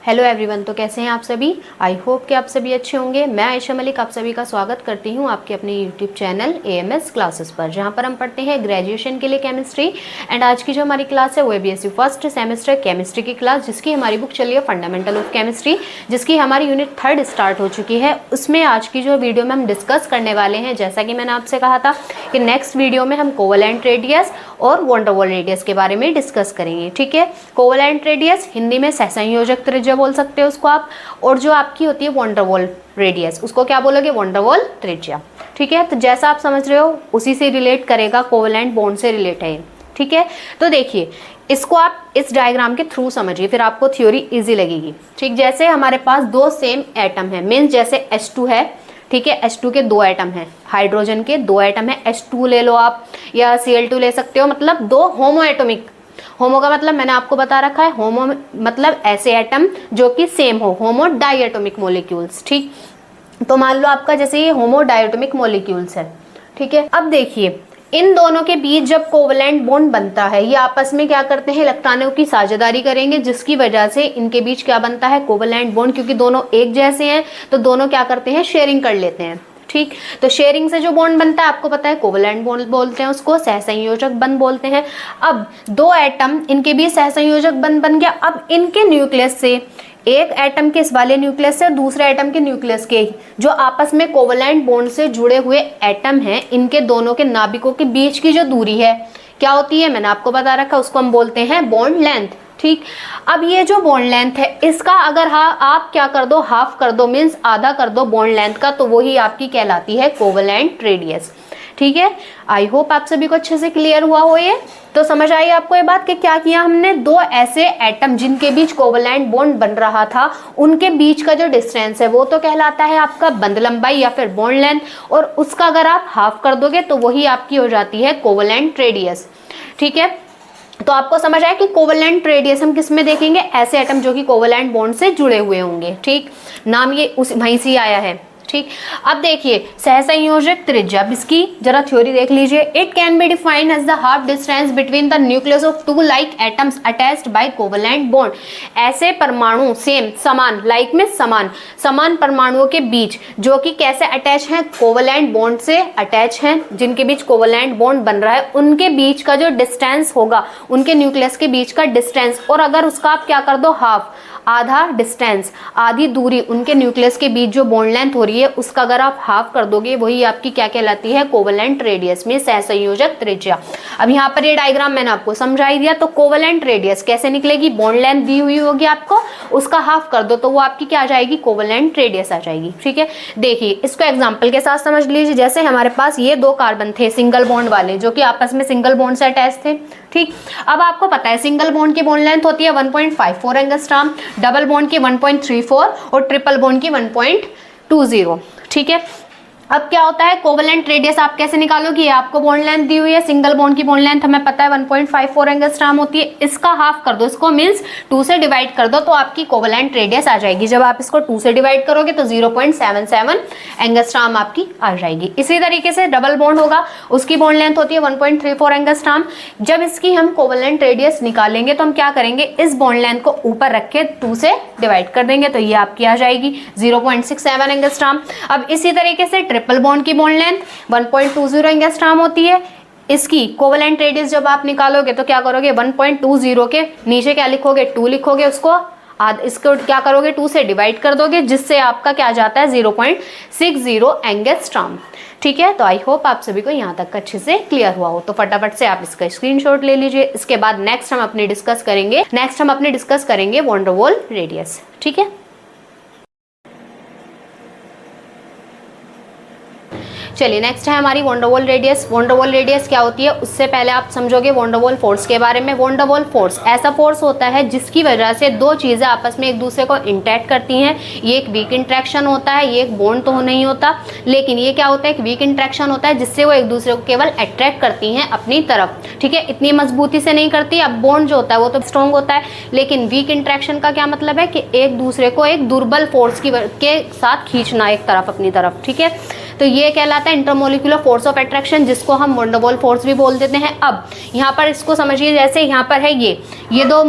Hello everyone, तो कैसे हैं आप सभी। आई होप कि आप सभी अच्छे होंगे। मैं आयशा मलिक आप सभी का स्वागत करती हूं आपके अपने यूट्यूब चैनल एएमएस क्लासेस पर, जहां पर हम पढ़ते हैं ग्रेजुएशन के लिए केमिस्ट्री। एंड आज की जो हमारी क्लास है वो है बीएससी फर्स्ट सेमेस्टर केमिस्ट्री की क्लास, जिसकी हमारी बुक चली है फंडामेंटल ऑफ केमिस्ट्री, जिसकी हमारी यूनिट 3 स्टार्ट हो चुकी है। उसमें आज की जो वीडियो में हम डिस्कस करने वाले हैं, जैसा कि मैंने आपसे कहा था कि नेक्स्ट वीडियो में हम कोवेलेंट रेडियस और वॉन डेर वाल्स रेडियस के बारे में डिस्कस करेंगे। ठीक है, कोवेलेंट रेडियस हिंदी में सहसंयोजक त्रिज्या बोल सकते हो उसको आप, और जो आपकी होती है वॉन डेर वाल्स रेडियस, उसको क्या बोलोगे, वॉन डेर वाल्स त्रिज्या। ठीक है, तो जैसा आप समझ रहे हो उसी से रिलेट करेगा, कोवेलेंट बॉन्ड से रिलेट है। ठीक है, तो देखिए इसको आप इस डायग्राम के थ्रू समझिए, फिर आपको थ्योरी इजी लगेगी। ठीक, जैसे हमारे पास दो सेम एटम है, मीन्स जैसे H2 है, ठीक है, H2 के दो एटम हैं, हाइड्रोजन के दो एटम है, H2 ले लो आप या Cl2 ले सकते हो, मतलब दो होमो एटॉमिक। होमो का मतलब मैंने आपको बता रखा है, होमो मतलब ऐसे एटम जो कि सेम हो, होमो डाइएटॉमिक मॉलिक्यूल्स। ठीक, तो मान लो आपका जैसे ये होमो डाइएटॉमिक मॉलिक्यूल्स है। ठीक है, अब देखिए इन दोनों के बीच जब कोवेलेंट बॉन्ड बनता है, ये आपस में क्या करते हैं, इलेक्ट्रॉनों की साझेदारी करेंगे, जिसकी वजह से इनके बीच क्या बनता है, कोवेलेंट बॉन्ड। क्योंकि दोनों एक जैसे हैं तो दोनों क्या करते हैं, शेयरिंग कर लेते हैं। ठीक, तो शेयरिंग से जो बॉन्ड बनता है आपको पता है, कोवेलेंट बॉन्ड बोलते हैं उसको, सहसंयोजक बंध बोलते हैं। अब दो एटम इनके बीच सहसंयोजक बंध बन गया। अब इनके न्यूक्लियस से, एक एटम के इस वाले न्यूक्लियस से दूसरे एटम के न्यूक्लियस के, जो आपस में कोवेलेंट बॉन्ड से जुड़े हुए एटम हैं, इनके दोनों के नाभिकों के बीच की जो दूरी है क्या होती है, मैंने आपको बता रखा, उसको हम बोलते हैं बॉन्ड लेंथ। ठीक, अब ये जो बॉन्ड लेंथ है इसका अगर आप क्या कर दो, हाफ कर दो, मीन्स आधा कर दो बॉन्ड लेंथ का, तो वही आपकी कहलाती है कोवेलेंट रेडियस। ठीक है, आई होप आप सभी को अच्छे से क्लियर हुआ हो ये। तो समझ आई आपको ये बात कि क्या किया हमने, दो ऐसे एटम जिनके बीच कोवेलेंट बॉन्ड बन रहा था, उनके बीच का जो डिस्टेंस है वो तो कहलाता है आपका बंध लंबाई या फिर बॉन्ड लेंथ, और उसका अगर आप हाफ कर दोगे तो वही आपकी हो जाती है कोवेलेंट रेडियस। ठीक है, तो आपको समझ आया कि कोवेलेंट रेडियस हम किस में देखेंगे, ऐसे एटम जो कि कोवेलेंट बॉन्ड से जुड़े हुए होंगे। ठीक, नाम ये उस वहीं से आया है। ठीक, अब देखिए सहसंयोजक त्रिज्या, इसकी जरा थ्योरी देख लीजिए। It can be defined as the half distance between the nucleus of two like atoms attached by covalent bond. ऐसे परमाणु सेम समान, लाइक में समान, समान परमाणुओं के बीच जो कि कैसे अटैच हैं, कोवेलेंट बॉन्ड से अटैच हैं, जिनके बीच कोवेलेंट बॉन्ड बन रहा है, उनके बीच का जो डिस्टेंस होगा, उनके न्यूक्लियस के बीच का डिस्टेंस, और अगर उसका आप क्या कर दो, हाफ, आधा डिस्टेंस, आधी दूरी उनके न्यूक्लियस के बीच जो बॉन्ड लेंथ हो रही है उसका अगर आप हाफ कर दोगे, वही आपकी क्या कहलाती है, कोवेलेंट रेडियस में सहसंयोजक त्रिज्या। अब यहाँ पर ये डायग्राम मैंने आपको समझा ही दिया। तो कोवेलेंट रेडियस कैसे निकलेगी, बॉन्ड लेंथ दी हुई होगी आपको, उसका हाफ कर दो तो वो आपकी क्या आ जाएगी, कोवेलेंट रेडियस आ जाएगी। ठीक है, देखिए इसको एग्जाम्पल के साथ समझ लीजिए। जैसे हमारे पास ये दो कार्बन थे सिंगल बॉन्ड वाले, जो कि आपस में सिंगल बॉन्ड से अटैच थे। ठीक, अब आपको पता है सिंगल बॉन्ड की बॉन्ड लेंथ होती है 1.54 एंगस्ट्रॉम, डबल बॉन्ड की 1.34 और ट्रिपल बॉन्ड की 1.20। ठीक है, अब क्या होता है, कोवेलेंट रेडियस आप कैसे निकालोगे, आपको बॉन्ड लेंथ दी हुई है, सिंगल बॉन्ड की बॉन्ड लेंथ हमें पता है 1.54 एंगस्ट्रॉम होती है, इसका हाफ कर दो, इसको मींस 2 से डिवाइड कर दो तो आपकी कोवेलेंट रेडियस आ जाएगी। जब आप इसको 2 से डिवाइड करोगे तो 0.77 एंगस्ट्रॉम आपकी आ जाएगी। इसी तरीके से डबल बॉन्ड होगा, उसकी बॉन्ड लेंथ होती है 1.34 एंगस्ट्रॉम। जब इसकी हम कोवेलेंट रेडियस निकालेंगे तो हम क्या करेंगे, इस बॉन्ड लेंथ को ऊपर रख के 2 से डिवाइड कर देंगे तो ये आपकी आ जाएगी 0.67 एंगस्ट्रॉम। अब इसी तरीके से ट्रिपल बॉन्ड की बॉन्ड लेंथ 1.20 एंगस्ट्रॉम होती है, इसकी कोवेलेंट रेडियस जब आप निकालोगे तो क्या करोगे, 1.20 के नीचे क्या लिखोगे, 2 लिखोगे, उसको इसको क्या करोगे, 2 से डिवाइड कर दोगे, जिससे आपका क्या जाता है 0.60 एंगस्ट्रॉम। ठीक है, तो आई होप आप सभी को यहाँ तक अच्छे से क्लियर हुआ हो। तो फटाफट से आप इसका स्क्रीनशॉट ले लीजिए। इसके बाद नेक्स्ट हम अपने डिस्कस करेंगे वॉन डेर वाल्स रेडियस। ठीक है, चलिए नेक्स्ट है हमारी van der Waals radius. Van der Waals radius क्या होती है, उससे पहले आप समझोगे वॉन डेर वाल्स फोर्स के बारे में। वॉन डेर वाल्स फोर्स ऐसा फोर्स होता है जिसकी वजह से दो चीजें आपस में एक दूसरे को इंटरेक्ट करती हैं। ये एक वीक इंट्रैक्शन होता है, ये एक बॉन्ड तो नहीं होता, लेकिन ये क्या होता है, एक वीक इंट्रैक्शन होता है जिससे वो एक दूसरे को केवल अट्रैक्ट करती हैं अपनी तरफ। ठीक है, इतनी मजबूती से नहीं करती। अब बॉन्ड जो होता है वो तो स्ट्रॉन्ग होता है, लेकिन वीक इंट्रैक्शन का क्या मतलब है कि एक दूसरे को एक दुर्बल फोर्स के साथ खींचना एक तरफ अपनी तरफ। ठीक है, तो ये कहलाता है इंटरमोलिकुलर फोर्स ऑफ अट्रैक्शन, जिसको हम वॉन डेर वाल्स फोर्स भी बोल देते हैं। अब यहाँ पर इसको समझिए, जैसे यहाँ पर है ये दो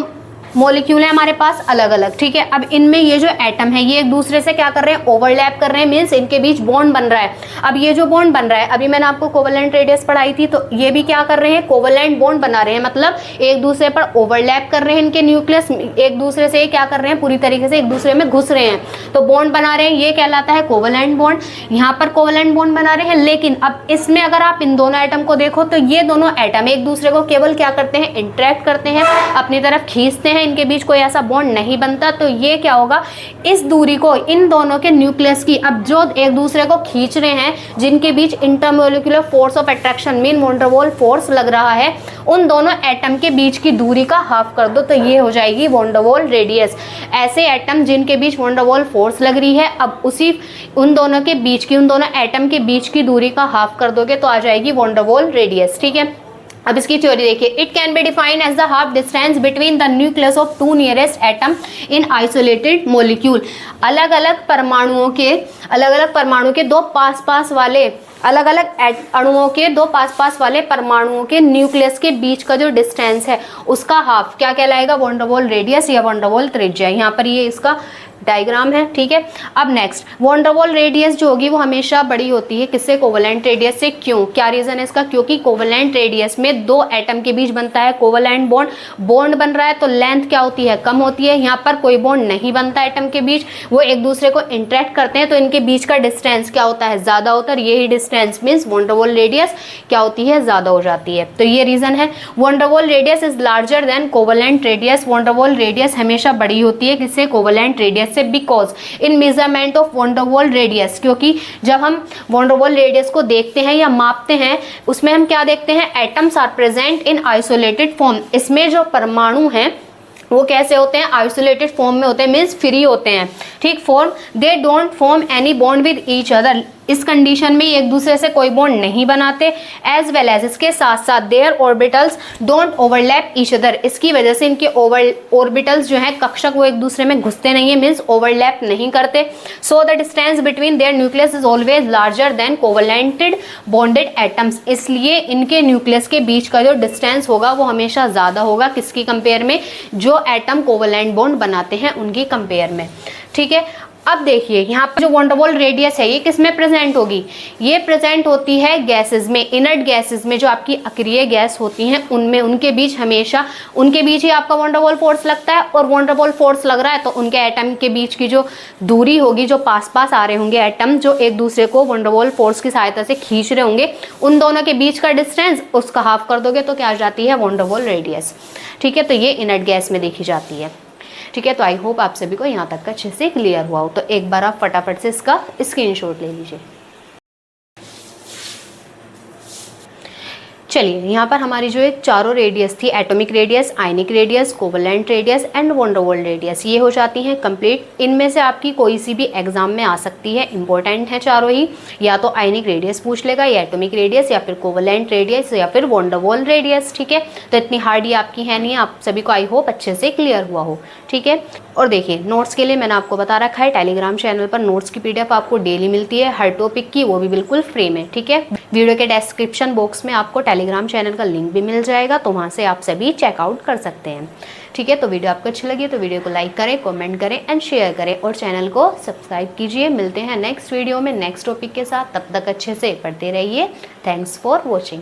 मॉलिक्यूल है हमारे पास अलग अलग, ठीक है। अब इनमें ये जो एटम है ये एक दूसरे से क्या कर रहे हैं, ओवरलैप कर रहे हैं, मींस इनके बीच बॉन्ड बन रहा है। अब ये जो बॉन्ड बन रहा है, अभी मैंने आपको कोवेलेंट रेडियस पढ़ाई थी, तो ये भी क्या कर रहे हैं, कोवेलेंट बॉन्ड बना रहे हैं, मतलब एक दूसरे पर ओवरलैप कर रहे हैं, इनके न्यूक्लियस एक दूसरे से क्या कर रहे हैं, पूरी तरीके से एक दूसरे में घुस रहे हैं, तो बॉन्ड बना रहे हैं, ये कहलाता है कोवेलेंट बॉन्ड। यहाँ पर कोवेलेंट बॉन्ड बना रहे हैं, लेकिन अब इसमें अगर आप इन दोनों एटम को देखो तो ये दोनों एटम एक दूसरे को केवल क्या करते हैं, इंटरेक्ट करते हैं, अपनी तरफ खींचते हैं, इनके बीच कोई ऐसा बॉन्ड नहीं बनता। तो ये क्या होगा, इस दूरी को इन दोनों के न्यूक्लियस की, अब जो एक दूसरे को खींच रहे हैं, जिनके बीच intermolecular force of attraction mean van der Waals force लग रहा है, उन दोनों एटम के बीच की दूरी का हाफ कर दो, तो ये हो जाएगी वैन डर वाल रेडियस। ऐसे एटम जिनके बीच वैन डर वाल फोर्स लग रही है, अब उसी उन दोनों के बीच की, उन दोनों एटम के बीच की दूरी का हाफ कर दोगे तो आ जाएगी वैन डर वाल रेडियस, ठीक है। अब इसकी थ्योरी देखिए, it can be defined as the half distance between the nucleus of two nearest atom in isolated molecule. अलग अलग परमाणु के दो पास पास वाले अलग अलग अणुओं के दो पास पास वाले परमाणुओं के न्यूक्लियस के बीच का जो डिस्टेंस है उसका हाफ क्या कहलाएगा, वैन डर वाल रेडियस या वैन डर वाल त्रिज्या। यहाँ पर ये इसका डायग्राम है, ठीक है। अब next, van der Waal radius जो होगी वो हमेशा बड़ी होती है किससे, कोवेलेंट रेडियस से। क्यों, क्या रीजन है इसका, क्योंकि कोवेलेंट रेडियस में दो एटम के बीच बनता है कोवेलेंट बॉन्ड, बॉन्ड बन रहा है तो लेंथ क्या होती है, कम होती है। यहाँ पर कोई बॉन्ड नहीं बनता एटम के बीच, वो एक दूसरे को इंटरेक्ट करते हैं, तो इनके बीच का डिस्टेंस क्या होता है, ज्यादा होता है। यही distance means when der Waal radius क्या होती है, ज्यादा हो जाती है। तो ये रीजन है, van der Waal radius is larger than covalent radius. Van der Waal radius हमेशा बड़ी होती है किससे, कोवेलेंट रेडियस से। Because in measurement of van der Waal radius, क्योंकि जब हम वैन डर वाल रेडियस को देखते हैं या मापते हैं, उसमें हम क्या देखते हैं, atoms are present in isolated form. इसमें जो परमाणु हैं वो कैसे होते हैं, आइसोलेटेड फॉर्म में होते हैं, मीन्स फ्री होते हैं, ठीक। Form they don't form any bond with each other. इस कंडीशन में एक दूसरे से कोई बॉन्ड नहीं बनाते। एज वेल एज, इसके साथ साथ their orbitals don't overlap each other. इसकी वजह से इनके ऑर्बिटल्स जो है कक्षक, वो एक दूसरे में घुसते नहीं है, मीन्स ओवरलैप नहीं करते। So the distance between their nucleus is always larger than covalented bonded atoms. इसलिए इनके न्यूक्लियस के बीच का जो डिस्टेंस होगा वो हमेशा ज्यादा होगा किसकी कंपेयर में, जो एटम कोवेलेंट बॉन्ड बनाते हैं उनकी कंपेयर में, ठीक है। अब देखिए यहाँ पर जो वैन डर वाल रेडियस है ये किस में प्रेजेंट होगी, ये प्रेजेंट होती है गैसेस में, इनर्ट गैसेस में, जो आपकी अक्रिय गैस होती हैं उनमें, उनके बीच हमेशा, उनके बीच ही आपका वैन डर वाल फोर्स लगता है। और वैन डर वाल फोर्स लग रहा है तो उनके एटम के बीच की जो दूरी होगी, जो पास पास आ रहे होंगे एटम, जो एक दूसरे को वैन डर वाल फोर्स की सहायता से खींच रहे होंगे, उन दोनों के बीच का डिस्टेंस उसका हाफ कर दोगे तो क्या आ जाती है, वैन डर वाल रेडियस, ठीक है। तो ये इनर्ट गैस में देखी जाती है, ठीक है। तो आई होप आप सभी को यहाँ तक का अच्छे से क्लियर हुआ हो। तो एक बार आप फटाफट से इसका स्क्रीनशॉट ले लीजिए। चलिए, यहाँ पर हमारी जो एक चारों रेडियस थी, atomic radius, ionic radius, covalent radius and van der Waal radius, ये हो जाती हैं कंप्लीट। इनमें से आपकी कोई सी भी एग्जाम में आ सकती है, इंपॉर्टेंट है चारों ही, या तो आयनिक रेडियस पूछ लेगा, या एटॉमिक रेडियस, या फिर कोवेलेंट रेडियस, या फिर वैन डर वाल रेडियस, ठीक है। तो इतनी हार्ड ये आपकी है नहीं, आप सभी को आई होप अच्छे से क्लियर हुआ हो, ठीक है। और देखिए, नोट्स के लिए मैंने आपको बता रखा है, टेलीग्राम चैनल पर नोट्स की PDF आपको डेली मिलती है हर टॉपिक की, वो भी बिल्कुल फ्री में, ठीक है। वीडियो के डिस्क्रिप्शन बॉक्स में आपको टेलीग्राम चैनल का लिंक भी मिल जाएगा, तो वहाँ से आप सभी चेकआउट कर सकते हैं, ठीक है। तो वीडियो आपको अच्छी लगी तो वीडियो को लाइक करें, कमेंट करें एंड शेयर करें, और चैनल को सब्सक्राइब कीजिए। मिलते हैं नेक्स्ट वीडियो में नेक्स्ट टॉपिक के साथ, तब तक अच्छे से पढ़ते रहिए। Thanks for watching.